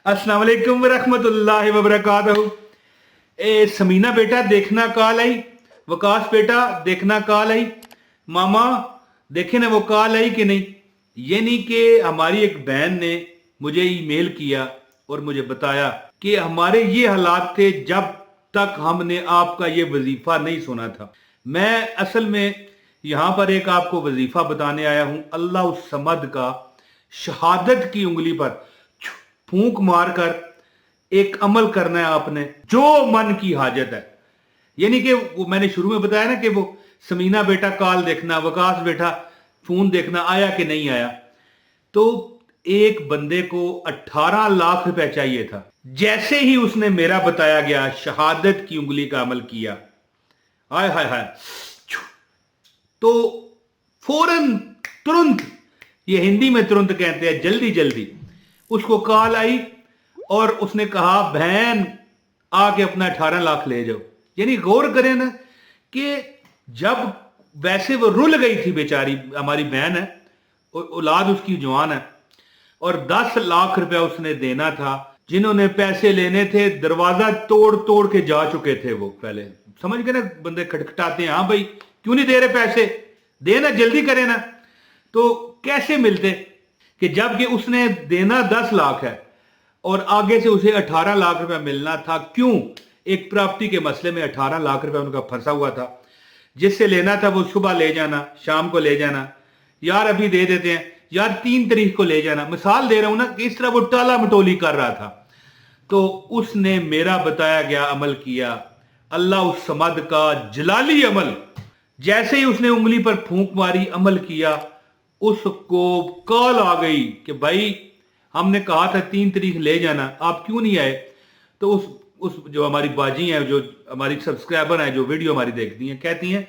अस्सलाम वालेकुम रहमतुल्लाहि व बरकातहू। ए समीना बेटा देखना कॉल आई, वकास बेटा देखना कॉल आई, मामा देखे ना वो कॉल आई कि नहीं। ये नहीं कि हमारी एक बहन ने मुझे ईमेल किया और मुझे बताया कि हमारे ये हालात थे जब तक हमने आपका ये वजीफा नहीं सुना था। मैं असल में यहां पर एक आपको वजीफा बताने आया हूं। अल्लाह समद का शहादत की उंगली पर फूंक मारकर एक अमल करना है आपने, जो मन की हाजत है। यानी कि वो मैंने शुरू में बताया ना कि वो समीना बेटा कॉल देखना, वकास बेटा फोन देखना, आया कि नहीं आया। तो एक बंदे को 18 लाख रुपए चाहिए था। जैसे ही उसने मेरा बताया गया शहादत की उंगली का अमल किया, हाय हाय हाय, तो फौरन तुरंत, ये हिंदी में तुरंत कहते हैं जल्दी जल्दी, उसको कॉल आई और उसने कहा बहन आके अपना 18 लाख ले जाओ। यानी गौर करें ना कि जब वैसे वो रुल गई थी बेचारी, हमारी बहन है, औलाद उसकी जवान है, और 10 लाख रुपया उसने देना था। जिन्होंने पैसे लेने थे दरवाजा तोड़ तोड़ के जा चुके थे। वो पहले समझ गए ना, बंदे खटखटाते हैं, हाँ भाई क्यों नहीं दे रहे पैसे, देना जल्दी करे ना। तो कैसे मिलते कि जबकि उसने देना 10 लाख है और आगे से उसे 18 लाख रुपया मिलना था। क्यों? एक प्रॉपर्टी के मसले में 18 लाख रुपया उनका फंसा हुआ था। जिससे लेना था वो सुबह ले जाना, शाम को ले जाना, यार अभी दे देते हैं, यार 3 तारीख को ले जाना। मिसाल दे रहा हूं ना कि इस तरह वो टाला मटोली कर रहा था। तो उसने मेरा बताया गया अमल किया, अल्लाह उस समद का जलाली अमल। जैसे ही उसने उंगली पर फूंक मारी, अमल किया, उसको कॉल आ गई कि भाई हमने कहा था 3 तारीख ले जाना, आप क्यों नहीं आए। तो उस जो हमारी बाजी हैं, जो हमारी सब्सक्राइबर हैं, जो वीडियो हमारी देखती हैं, कहती हैं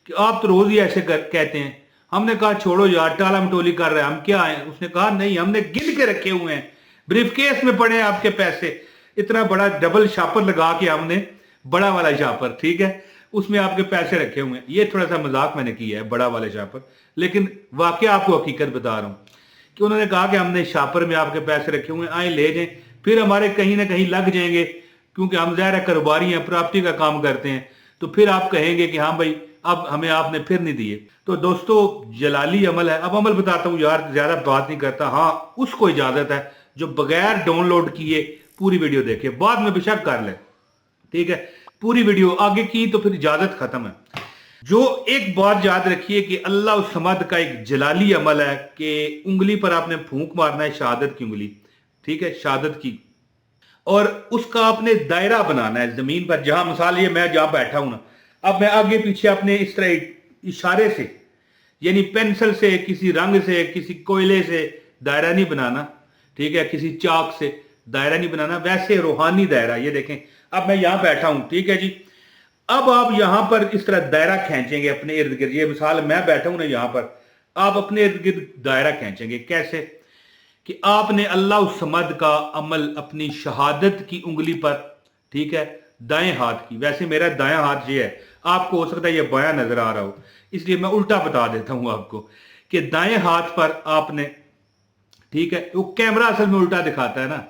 कि आप तो रोज ही ऐसे कहते हैं। हमने कहा छोड़ो यार, टाला मटोली कर रहे हैं, हम क्या आए। उसने कहा नहीं, हमने गिन के रखे हुए हैं, ब्रीफकेस में पड़े हैं आपके पैसे। इतना बड़ा डबल शापर लगा के हमने, बड़ा वाला शापर, ठीक है, उसमें आपके पैसे रखे हुए हैं। ये थोड़ा सा मजाक मैंने किया है, बड़ा वाले शापर, लेकिन वाकई आपको हकीकत बता रहा हूं कि उन्होंने कहा कि हमने शापर में आपके पैसे रखे हुए हैं, आए ले जाएं, फिर हमारे कहीं ना कहीं लग जाएंगे, क्योंकि हम ज़ाहिर है कारोबारी हैं, प्रॉपर्टी का काम करते हैं। तो फिर आप कहेंगे कि हाँ भाई अब हमें आपने फिर नहीं दिए। तो दोस्तों जलाली अमल है। अब अमल बताता हूँ यार, ज्यादा बात नहीं करता। हाँ, उसको इजाजत है जो बगैर डाउनलोड किए पूरी वीडियो देखे, बाद में बेशक कर ले, ठीक है। पूरी वीडियो आगे की तो फिर इजाजत खत्म है। जो एक बात याद रखिए कि अल्लाह समद का एक जलाली अमल है कि उंगली पर आपने फूंक मारना है, शहादत की उंगली, ठीक है, शहादत की, और उसका आपने दायरा बनाना है जमीन पर। जहां मिसाल ये मैं जहां बैठा हूं ना, अब मैं आगे पीछे अपने इस तरह इशारे से, यानी पेंसिल से, किसी रंग से, किसी कोयले से दायरा नहीं बनाना, ठीक है, किसी चाक से दायरा नहीं बनाना, वैसे रूहानी दायरा। ये देखें अब मैं यहां बैठा हूं, ठीक है जी। अब आप यहां पर इस तरह दायरा खींचेंगे अपने इर्द गिर्द। ये मिसाल मैं बैठा हूं ना यहां पर, आप अपने इर्द गिर्द दायरा खींचेंगे। कैसे? कि आपने अल्लाह समद का अमल अपनी शहादत की उंगली पर, ठीक है, दाएं हाथ की, वैसे मेरा दायां हाथ ये है, आपको हो सकता है ये बायां नजर आ रहा हो, इसलिए मैं उल्टा बता देता हूं आपको कि दाएं हाथ पर आपने, ठीक है, वो कैमरा असल में उल्टा दिखाता है ना,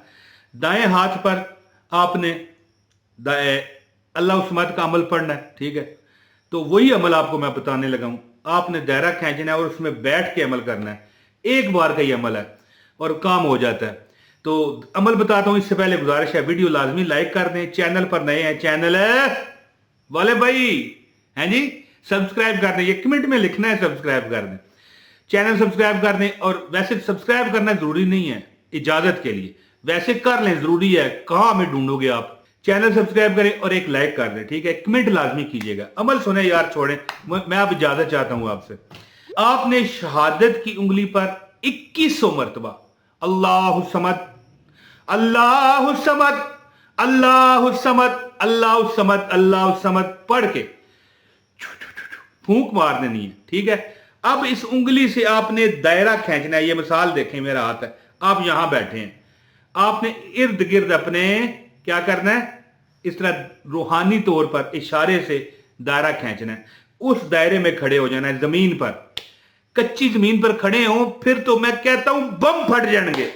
दाएं हाथ पर आपने अल्लाह समद का अमल पढ़ना है, ठीक है। तो वही अमल आपको मैं बताने लगा हूं। आपने दायरा खींचना है और उसमें बैठ के अमल करना है। एक बार का ही अमल है और काम हो जाता है। तो अमल बताता हूं, इससे पहले गुजारिश है वीडियो लाजमी लाइक कर दें, चैनल पर नए हैं, चैनल वाले भाई हैं जी, सब्सक्राइब कर दें, ये कमेंट में लिखना है सब्सक्राइब कर दें, चैनल सब्सक्राइब कर दें। और वैसे सब्सक्राइब करना जरूरी नहीं है, इजाजत के लिए, वैसे कर लें, जरूरी है, कहां हमें ढूंढोगे आप। चैनल सब्सक्राइब करें और एक लाइक कर दें, ठीक है, कमेंट लाजमी कीजिएगा। अमल सुने यार, छोड़ें, मैं अब इजाजत चाहता हूं आपसे। आपने शहादत की उंगली पर 2100 मरतबा अल्लाह समद, अल्लाह समद, अल्लाह समद, अल्लाह समद, अल्लाह समद पढ़ के फूंक मार देनी है, ठीक है। अब इस उंगली से आपने दायरा खींचना है। ये मिसाल देखें, मेरा हाथ है, आप यहां बैठे हैं, आपने इर्द गिर्द अपने क्या करना है, इस तरह रूहानी तौर पर इशारे से दायरा खींचना है। उस दायरे में खड़े हो जाना है जमीन पर, कच्ची जमीन पर खड़े हो, फिर तो मैं कहता हूं बम फट जाएंगे,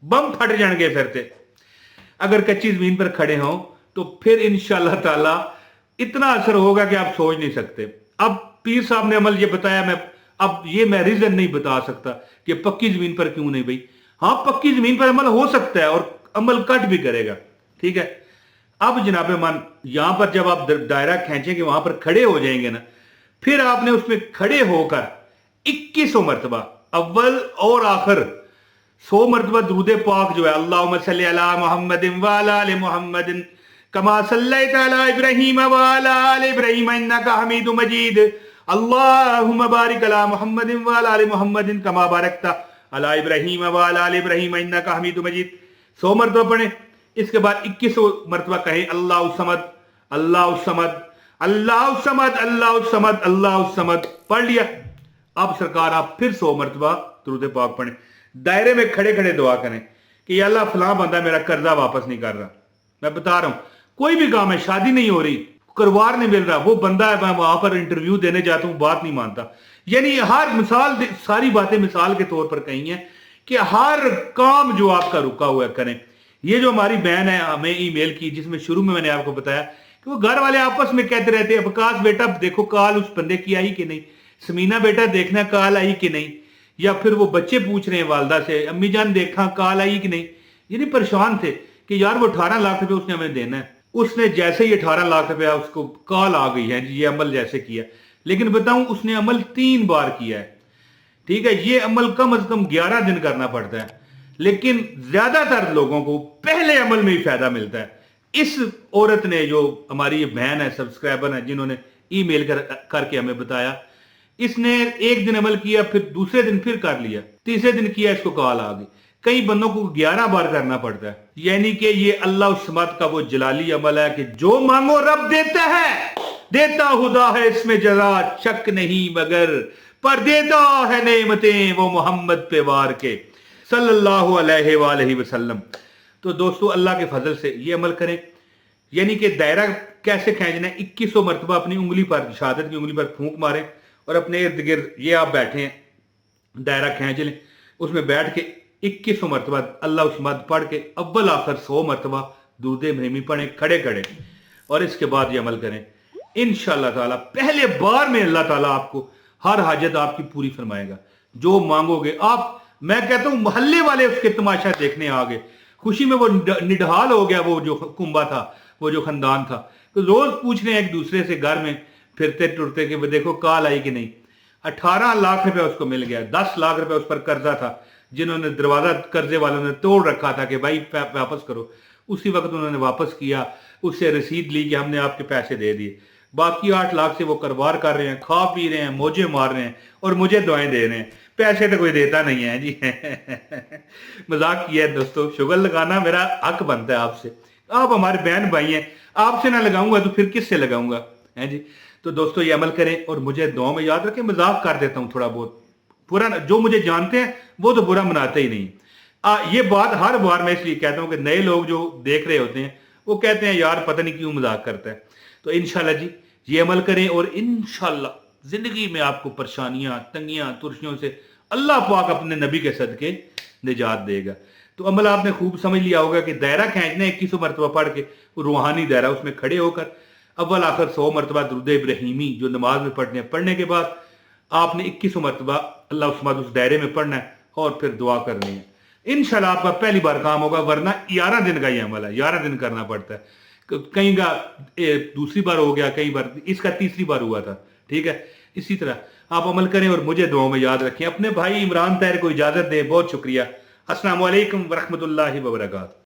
बम फट जाएंगे फिर से। اگر کچی زمین پر کھڑے ہوں تو پھر انشاءاللہ تعالی اتنا اثر ہوگا کہ آپ سوچ نہیں سکتے. اب پیر صاحب نے عمل یہ بتایا, میں ریزن نہیں بتا سکتا کہ پکی زمین پر کیوں نہیں بھائی. ہاں پکی زمین پر عمل ہو سکتا ہے اور عمل کٹ بھی کرے گا, ٹھیک ہے. اب جناب من یہاں پر جب آپ دائرہ کھینچیں گے وہاں پر کھڑے ہو جائیں گے نا, پھر آپ نے اس میں کھڑے ہو کر 2100 مرتبہ اول اور آخر 100 مرتبہ درود پاک جو ہے, اللہم صلی علی محمد وعلی آل محمد کما صلیت علی ابراہیم وعلی آل ابراہیم انکا حمید مجید, اللہم بارک علی محمد وعلی آل محمد کما بارکت علی ابراہیم وعلی آل ابراہیم انکا حمید مجید 100 مرتبہ پڑھیں. اس کے بعد 2100 مرتبہ کہیں اللہ الصمد اللہ الصمد اللہ الصمد اللہ الصمد اللہ الصمد, پڑھ لیا. اب سرکار آپ پھر 100 مرتبہ درود پاک پڑھیں, دائرے میں کھڑے کھڑے دعا کریں کہ یا اللہ فلاں بندہ میرا قرضہ واپس نہیں کر رہا. میں بتا رہا ہوں کوئی بھی کام ہے, شادی نہیں ہو رہی, کروار نہیں مل رہا, وہ بندہ ہے میں وہاں پر انٹرویو دینے جاتا ہوں بات نہیں مانتا. یعنی ہر مثال, ساری باتیں مثال کے طور پر کہی ہیں کہ ہر کام جو آپ کا رکا ہوا ہے کریں. یہ جو ہماری بہن ہے ہمیں ای میل کی, جس میں شروع میں نے آپ کو بتایا کہ وہ گھر والے آپس میں کہتے رہتے ہیں وکاس بیٹا دیکھو کال اس بندے کی آئی کہ نہیں, سمینہ بیٹا دیکھنا کال آئی کہ نہیں, یا پھر وہ بچے پوچھ رہے ہیں والدہ سے امی جان دیکھا کال آئی کہ نہیں. یعنی پریشان تھے کہ یار وہ 18 لاکھ روپے اس نے ہمیں دینا ہے. اس نے جیسے ہی 18 لاکھ روپے اس کو کال آ گئی ہے جی یہ عمل جیسے کیا, لیکن بتاؤں اس نے عمل 3 بار کیا ہے, ٹھیک ہے. یہ عمل کم از کم 11 دن کرنا پڑتا ہے, لیکن زیادہ تر لوگوں کو پہلے عمل میں ہی فائدہ ملتا ہے. اس عورت نے جو ہماری یہ بہن ہے سبسکرائبر ہے جنہوں نے ای میل کر کے ہمیں بتایا, اس نے ایک دن عمل کیا, پھر دوسرے دن پھر کر لیا, تیسرے دن کیا اس کو کال آ گئی. کئی بندوں کو 11 بار کرنا پڑتا ہے. یعنی کہ یہ اللہ الصمد کا وہ جلالی عمل ہے کہ جو مانگو رب دیتا ہے, دیتا خدا ہے اس میں ذرا شک نہیں مگر, پر دیتا ہے نعمتیں وہ محمد پہ وار کے صلی اللہ علیہ وآلہ وسلم. تو دوستو اللہ کے فضل سے یہ عمل کریں. یعنی کہ دائرہ کیسے کھینچنا ہے, 2100 مرتبہ اپنی انگلی پر, شہادت کی انگلی پر پھونک ماریں اور اپنے ارد گرد یہ آپ بیٹھے ہیں دائرہ کھینچ لیں, اس میں بیٹھ کے 2100 مرتبہ اللہ الصمد پڑھ کے اول آخر 100 مرتبہ درود ابراہیمی پڑھیں کھڑے کھڑے, اور اس کے بعد یہ عمل کریں. انشاءاللہ تعالی پہلے بار میں اللہ تعالیٰ آپ کو ہر حاجت آپ کی پوری فرمائے گا. جو مانگو گے آپ, میں کہتا ہوں محلے والے اس کے تماشا دیکھنے آ گئے, خوشی میں وہ نڈھال ہو گیا. وہ جو کنبہ تھا, وہ جو خاندان تھا, تو روز پوچھ رہے ہیں ایک دوسرے سے گھر میں پھرتے ٹرتے کہ وہ دیکھو کال آئی کہ نہیں. 18 لاکھ روپے اس کو مل گیا, 10 لاکھ روپے اس پر قرضہ تھا جنہوں نے دروازہ قرضے والوں نے توڑ رکھا تھا کہ بھائی واپس کرو. اسی وقت انہوں نے واپس کیا, اس سے رسید لی کہ ہم نے آپ کے پیسے دے دیے. باقی 8 لاکھ سے وہ کاروبار کر رہے ہیں, کھا پی رہے ہیں, موجے مار رہے ہیں اور مجھے دعائیں دے رہے ہیں. پیسے تو کوئی دیتا نہیں ہے جی. مذاق کیا ہے دوستو, شگل لگانا میرا حق بنتا ہے آپ سے. آپ ہمارے بہن بھائی ہیں, آپ سے نہ لگاؤں گا تو پھر کس سے لگاؤں گا جی. تو دوستو یہ عمل کریں اور مجھے دعاؤں میں یاد رکھیں. مذاق کر دیتا ہوں تھوڑا بہت, برا جو مجھے جانتے ہیں وہ تو برا مناتے ہی نہیں. یہ بات ہر بار میں اس لیے کہتا ہوں کہ نئے لوگ جو دیکھ رہے ہوتے ہیں وہ کہتے ہیں یار پتہ نہیں کیوں مذاق کرتا ہے. تو انشاءاللہ جی یہ عمل کریں اور انشاءاللہ زندگی میں آپ کو پریشانیاں, تنگیاں, ترشیوں سے اللہ پاک اپنے نبی کے صدقے نجات دے گا. تو عمل آپ نے خوب سمجھ لیا ہوگا کہ دائرہ کھینچنا 2100 مرتبہ پڑھ کے, روحانی دائرہ, اس میں کھڑے ہو کر اول آخر 100 مرتبہ درود ابراہیمی جو نماز میں پڑھنے ہیں, پڑھنے کے بعد آپ نے 2100 مرتبہ اللہ الصمد اس دائرے میں پڑھنا ہے اور پھر دعا کرنی ہے. انشاءاللہ آپ کا پہلی بار کام ہوگا, ورنہ 11 دن کا یہ عمل ہے, 11 دن کرنا پڑتا ہے. کہیں کا دوسری بار ہو گیا, کئی بار اس کا تیسری بار ہوا تھا, ٹھیک ہے. اسی طرح آپ عمل کریں اور مجھے دعاؤں میں یاد رکھیں. اپنے بھائی عمران طاہر کو اجازت دیں. بہت شکریہ. السلام علیکم ورحمۃ اللہ وبرکاتہ.